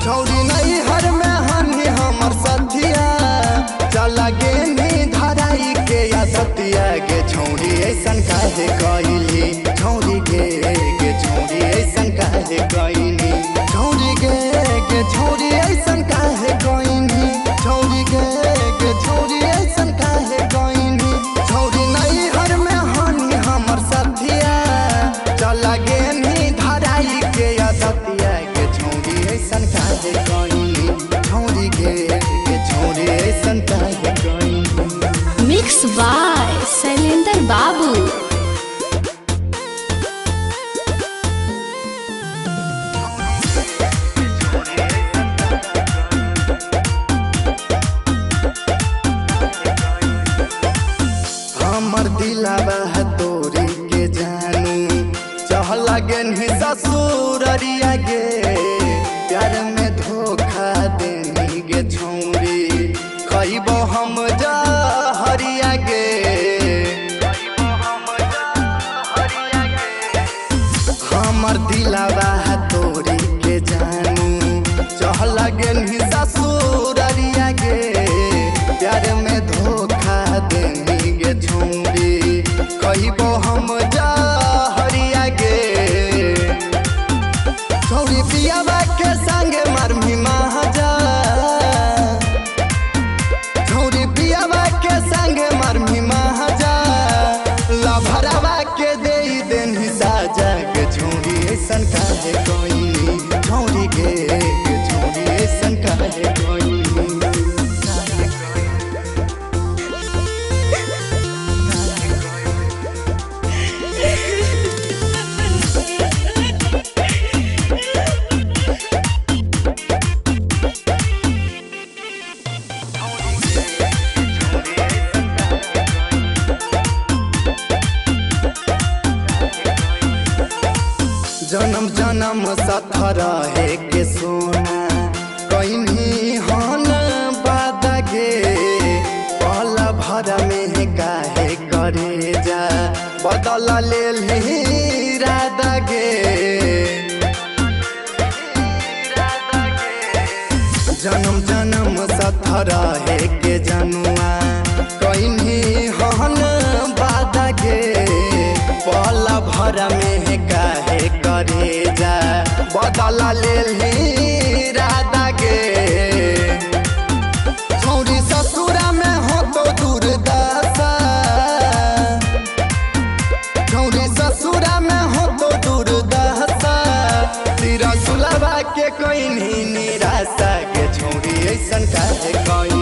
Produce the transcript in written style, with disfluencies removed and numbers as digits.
छौरी नहीं हर में हनी हमर सथिया चला गे नी धराई के या सतिया गे छौरी ऐसन काहे कइली छौरी गे छौरी ऐसन काहे कइली छौरी गे छौरी ऐसन काहे कइली छौरी गे छौरी ऐसन काहे कइली छौरी नहीं हर में हनी हमर सथिया चला गे नी धराई के या सतिया गे छौरी ऐसन काहे कइली छौरी गे छौरी ऐसन काहे कइली। मिक्स बाय शैलेंद्र बाबू। हमर दिलावा है तोरी के जानू चहला गे नी ससुररिया गे प्यार में धोखा देनी गे छौरी खइबो हम जहरिया गे हमर दिलावा है तोरी के जानू चहला गे नी ससुररिया गे प्यार में धोखा देनी गे छौरी कहिबो हम जहरिया गे छौरी पियावा के संगे मरमी महाजा छौरी पियावा के संगे मरमी महाजा लभरावा के दे देनी साजा गे छौरी ऐसन काहे कइली छौरी गे छौरी ऐसन काहे कइली। जन्म जन्म साथ रहे के सोना कहीं हन बादा गे पहला भर में काहे करे जा बदल ले राधा गे जन्म जन्म साथ रहे के जनुआ कहीं हन बादा गे पहला भर में काहे करे जा बदल ले राधा गे छौरी ससुरा में हो तो दुर्दशा छौरी ससुरा में हो तो दुर्दशा तेरा सुलभा के कहीं निराशा के छौरी ऐसन काहे कइली।